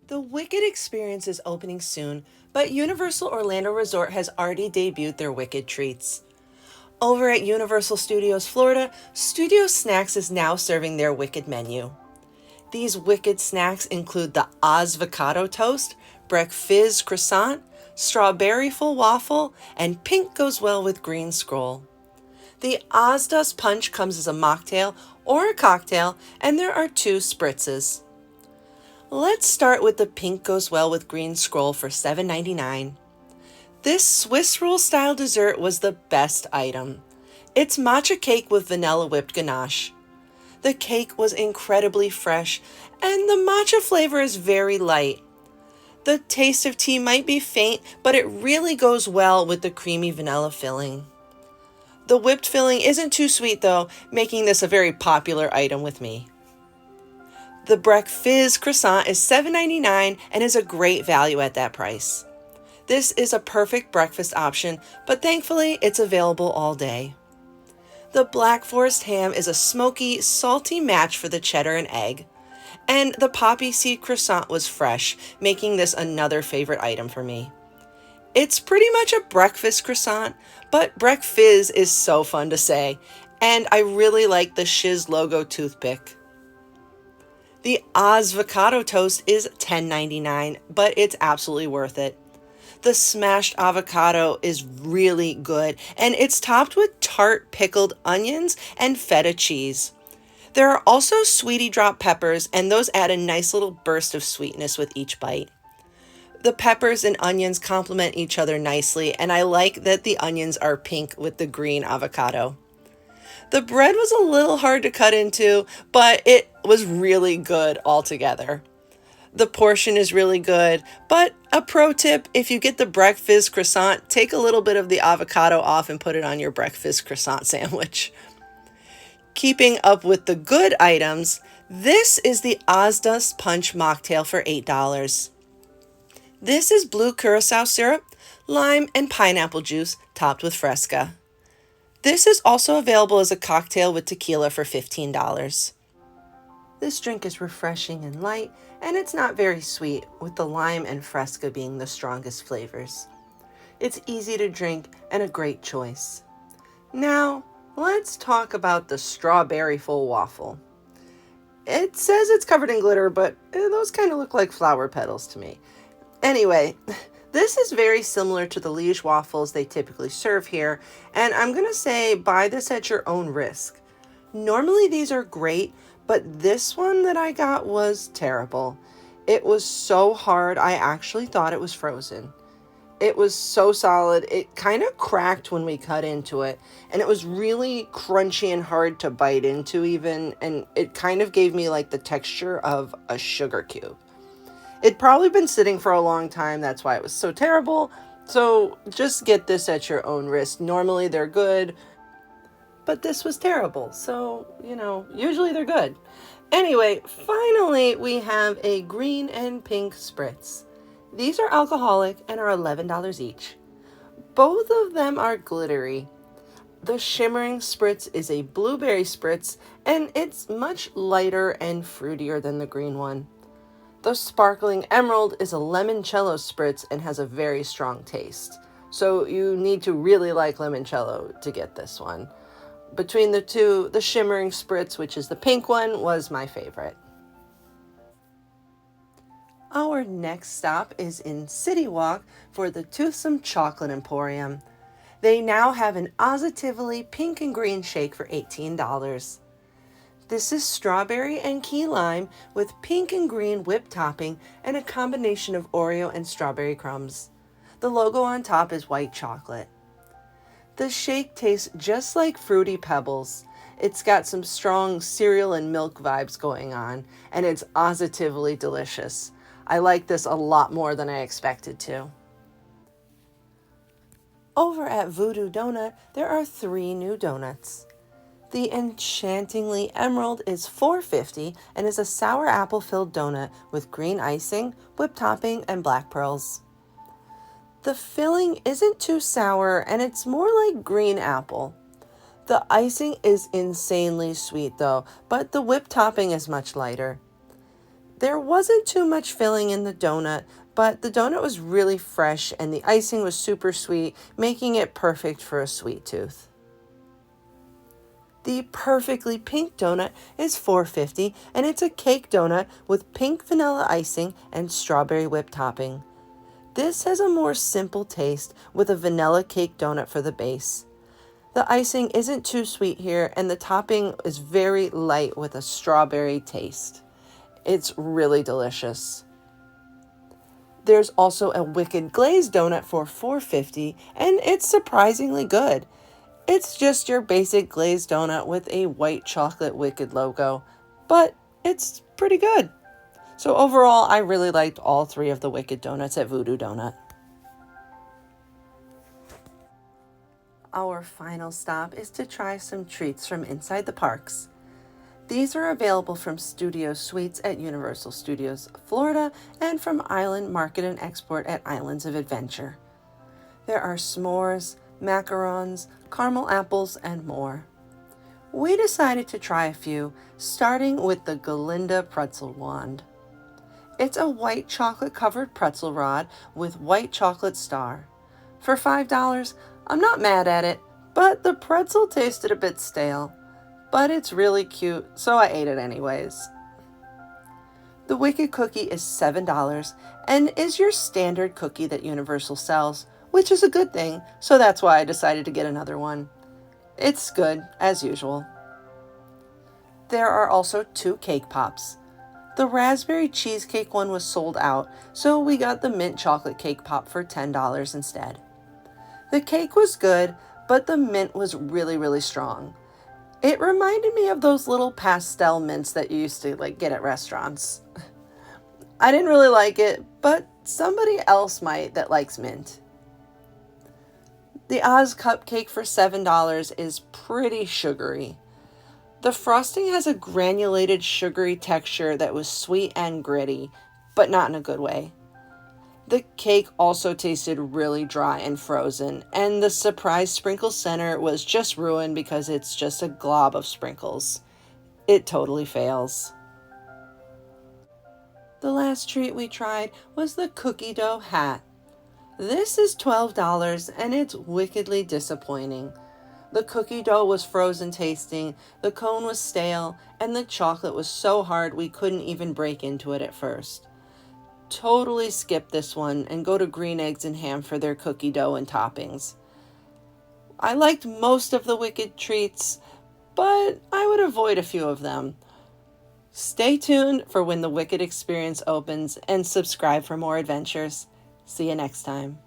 The Wicked experience is opening soon, but Universal Orlando Resort has already debuted their Wicked treats. Over at Universal Studios Florida, Studio Snacks is now serving their Wicked menu. These Wicked snacks include the Ozvocado toast, breakfast croissant, strawberry full waffle, and pink goes well with green scroll. The Ozdust punch comes as a mocktail or a cocktail, and there are two spritzes. Let's start with the pink goes well with green scroll for $7.99. This Swiss roll style dessert was the best item. It's matcha cake with vanilla whipped ganache. The cake was incredibly fresh, and the matcha flavor is very light. The taste of tea might be faint, but it really goes well with the creamy vanilla filling. The whipped filling isn't too sweet though, making this a very popular item with me. The breakfast croissant is $7.99 and is a great value at that price. This is a perfect breakfast option, but thankfully it's available all day. The Black Forest ham is a smoky, salty match for the cheddar and egg. And the poppy seed croissant was fresh, making this another favorite item for me. It's pretty much a breakfast croissant, but breakfast is so fun to say, and I really like the Shiz logo toothpick. The Ozvocado toast is $10.99, but it's absolutely worth it. The smashed avocado is really good, and it's topped with tart pickled onions and feta cheese. There are also sweetie drop peppers, and those add a nice little burst of sweetness with each bite. The peppers and onions complement each other nicely, and I like that the onions are pink with the green avocado. The bread was a little hard to cut into, but it was really good altogether. The portion is really good, but a pro tip, if you get the breakfast croissant, take a little bit of the avocado off and put it on your breakfast croissant sandwich. Keeping up with the good items, this is the Ozdust Punch Mocktail for $8. This is blue curacao syrup, lime, and pineapple juice topped with Fresca. This is also available as a cocktail with tequila for $15. This drink is refreshing and light, and it's not very sweet, with the lime and Fresca being the strongest flavors. It's easy to drink and a great choice. Now, let's talk about the strawberry full waffle. It says it's covered in glitter, but those kind of look like flower petals to me. Anyway, this is very similar to the Liège waffles they typically serve here, and I'm going to say buy this at your own risk. Normally these are great, but this one that I got was terrible. It was so hard, I actually thought it was frozen. It was so solid, it kind of cracked when we cut into it, and it was really crunchy and hard to bite into even, and it kind of gave me like the texture of a sugar cube. It'd probably been sitting for a long time, that's why it was so terrible. So just get this at your own risk. Normally they're good, but this was terrible. So, usually they're good. Anyway, finally we have a green and pink spritz. These are alcoholic and are $11 each. Both of them are glittery. The shimmering spritz is a blueberry spritz, and it's much lighter and fruitier than the green one. The sparkling emerald is a limoncello spritz and has a very strong taste. So you need to really like limoncello to get this one. Between the two, the shimmering spritz, which is the pink one, was my favorite. Our next stop is in CityWalk for the Toothsome Chocolate Emporium. They now have an Ozitivily Pink and Green shake for $18. This is strawberry and key lime with pink and green whipped topping and a combination of Oreo and strawberry crumbs. The logo on top is white chocolate. The shake tastes just like Fruity Pebbles. It's got some strong cereal and milk vibes going on, and it's positively delicious. I like this a lot more than I expected to. Over at Voodoo Donut, there are 3 new donuts. The Enchantingly Emerald is $4.50 and is a sour apple filled donut with green icing, whipped topping, and black pearls. The filling isn't too sour and it's more like green apple. The icing is insanely sweet though, but the whipped topping is much lighter. There wasn't too much filling in the donut, but the donut was really fresh and the icing was super sweet, making it perfect for a sweet tooth. The Perfectly Pink donut is $4.50 and it's a cake donut with pink vanilla icing and strawberry whipped topping. This has a more simple taste with a vanilla cake donut for the base. The icing isn't too sweet here and the topping is very light with a strawberry taste. It's really delicious. There's also a Wicked Glazed donut for $4.50 and it's surprisingly good. It's just your basic glazed donut with a white chocolate Wicked logo, but it's pretty good. So overall, I really liked all three of the Wicked donuts at Voodoo Doughnut. Our final stop is to try some treats from inside the parks. These are available from Studio Suites at Universal Studios Florida and from Island Market and Export at Islands of Adventure. There are s'mores, macarons, caramel apples, and more. We decided to try a few, starting with the Galinda Pretzel Wand. It's a white chocolate covered pretzel rod with white chocolate star. For $5, I'm not mad at it, but the pretzel tasted a bit stale. But it's really cute, so I ate it anyways. The Wicked Cookie is $7 and is your standard cookie that Universal sells, which is a good thing, so that's why I decided to get another one. It's good, as usual. There are also 2 cake pops. The raspberry cheesecake one was sold out, so we got the mint chocolate cake pop for $10 instead. The cake was good, but the mint was really strong. It reminded me of those little pastel mints that you used to get at restaurants. I didn't really like it, but somebody else might that likes mint. The Oz cupcake for $7 is pretty sugary. The frosting has a granulated sugary texture that was sweet and gritty, but not in a good way. The cake also tasted really dry and frozen, and the surprise sprinkle center was just ruined because it's just a glob of sprinkles. It totally fails. The last treat we tried was the cookie dough hat. This is $12 and it's wickedly disappointing. The cookie dough was frozen tasting, the cone was stale, and the chocolate was so hard we couldn't even break into it at first. Totally skip this one and go to Green Eggs and Ham for their cookie dough and toppings. I liked most of the Wicked treats, but I would avoid a few of them. Stay tuned for when the Wicked experience opens and subscribe for more adventures. See you next time.